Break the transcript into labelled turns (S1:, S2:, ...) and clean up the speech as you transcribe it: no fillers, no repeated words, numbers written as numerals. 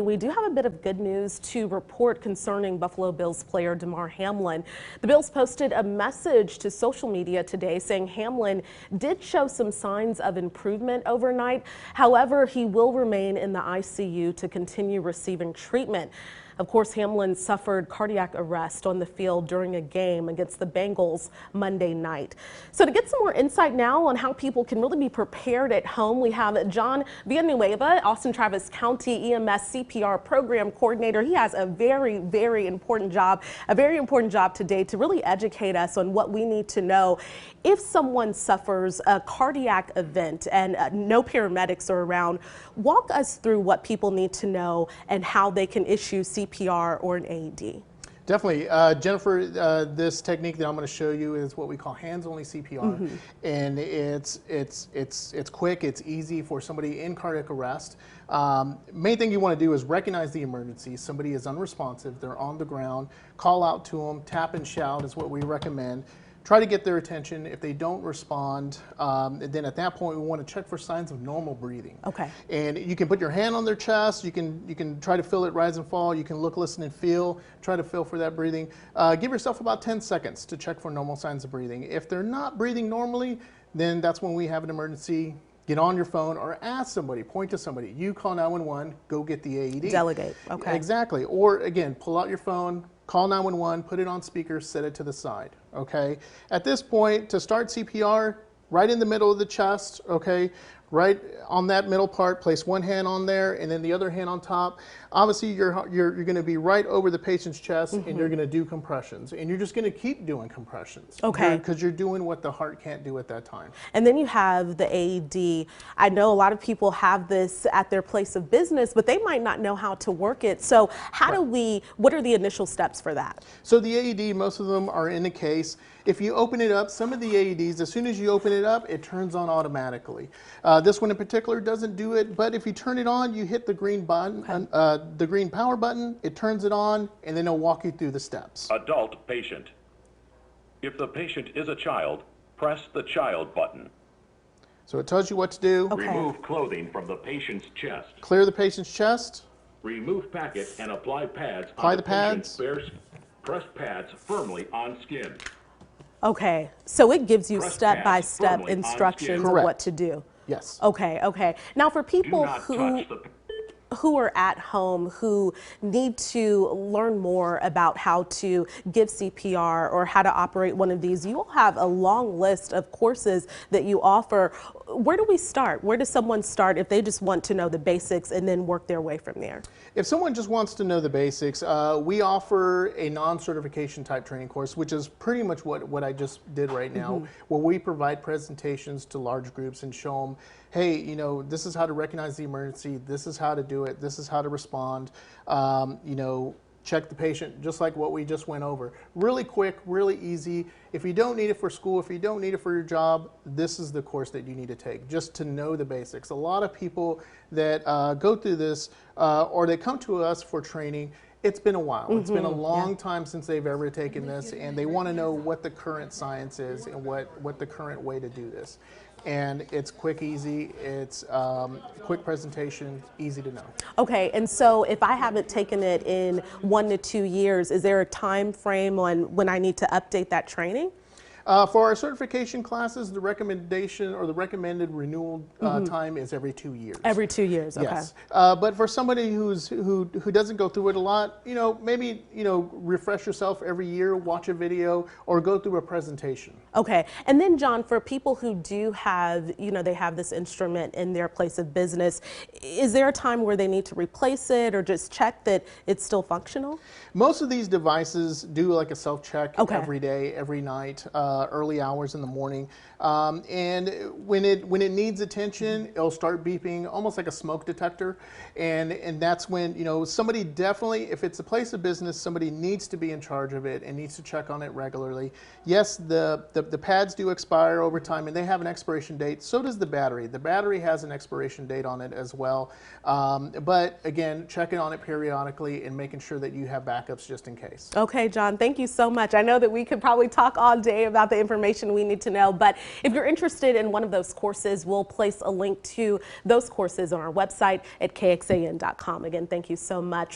S1: We do have a bit of good news to report concerning Buffalo Bills player Damar Hamlin. The Bills posted a message to social media today saying Hamlin did show some signs of improvement overnight. However, he will remain in the ICU to continue receiving treatment. Of course, Hamlin suffered cardiac arrest on the field during a game against the Bengals Monday night. So to get some more insight now on how people can really be prepared at home, we have John Villanueva, Austin Travis County EMS CPR program coordinator. He has a very important job today to really educate us on what we need to know if someone suffers a cardiac event and no paramedics are around. Walk us through what people need to know and how they can issue CPR or an AED.
S2: Definitely. Jennifer, this technique that I'm going to show you is what we call hands-only CPR. And it's quick, it's easy for somebody in cardiac arrest. Main thing you want to do is recognize the emergency. Somebody is unresponsive, they're on the ground, call out to them, tap and shout is what we recommend. Try to get their attention. If they don't respond, then at that point we want to check for signs of normal breathing.
S1: Okay.
S2: And you can put your hand on their chest. You can try to feel it rise and fall. You can look, listen, and feel. Try to feel for that breathing. Give yourself about 10 seconds to check for normal signs of breathing. If they're not breathing normally, then that's when we have an emergency. Get on your phone or ask somebody, point to somebody. You call 911, go get the AED.
S1: Delegate, okay.
S2: Exactly. Or again, pull out your phone, call 911, put it on speaker, set it to the side, okay? At this point, to start CPR, right in the middle of the chest, okay? Right on that middle part, place one hand on there and then the other hand on top. Obviously, you're going to be right over the patient's chest and you're going to do compressions. And you're just going to keep doing compressions.
S1: Okay.
S2: Because you're doing what the heart can't do at that time.
S1: And then you have the AED. I know a lot of people have this at their place of business, but they might not know how to work it. So what are the initial steps for that?
S2: So the AED, most of them are in a case. If you open it up, some of the AEDs, as soon as you open it up, it turns on automatically. This one in particular doesn't do it, but if you turn it on, you hit the green button, the green power button, it turns it on, and then it'll walk you through the steps.
S3: Adult patient. If the patient is a child, press the child button.
S2: So it tells you what to do.
S1: Okay.
S3: Remove clothing from the patient's chest.
S2: Clear the patient's chest.
S3: Remove packet and apply pads
S2: Apply
S3: on
S2: the
S3: patient's
S2: pads.
S3: Press pads firmly on skin.
S1: Okay, so it gives you
S3: Press
S1: step-by-step
S3: pads firmly on
S1: instructions
S3: skin.
S1: of
S2: Correct.
S1: what to do.
S2: Yes.
S1: Okay. Now for
S3: Do
S1: people
S3: not touch the
S1: who are at home, who need to learn more about how to give CPR or how to operate one of these, you all have a long list of courses that you offer. Where do we start? Where does someone start if they just want to know the basics and then work their way from there?
S2: If someone just wants to know the basics, we offer a non-certification type training course, which is pretty much what I just did right now, where we provide presentations to large groups and show them, hey, you know, this is how to recognize the emergency, this is how to do it, this is how to respond, you know, check the patient, just like what we just went over. Really quick, really easy. If you don't need it for school, if you don't need it for your job, this is the course that you need to take, just to know the basics. A lot of people that go through this or they come to us for training, it's been a while. It's been a long time since they've ever taken this, and they want to know what the current science is and what the current way to do this. And it's quick, easy, it's quick presentation, easy to know.
S1: Okay, and so if I haven't taken it in 1 to 2 years, is there a time frame on when I need to update that training?
S2: For our certification classes, the recommendation or the recommended renewal time is every 2 years.
S1: Every 2 years, okay.
S2: Yes, but for somebody who doesn't go through it a lot, you know, maybe, you know, refresh yourself every year, watch a video, or go through a presentation.
S1: Okay, and then John, for people who do have, you know, they have this instrument in their place of business, is there a time where they need to replace it or just check that it's still functional?
S2: Most of these devices do like a self-check every day, every night, early hours in the morning. And when it needs attention, it'll start beeping almost like a smoke detector. And that's when, you know, somebody definitely, if it's a place of business, somebody needs to be in charge of it and needs to check on it regularly. Yes, the pads do expire over time and they have an expiration date. So does the battery. The battery has an expiration date on it as well. But again, checking on it periodically and making sure that you have backups just in case.
S1: Okay, John, thank you so much. I know that we could probably talk all day about about the information we need to know. But if you're interested in one of those courses, we'll place a link to those courses on our website at KXAN.com. Again, thank you so much.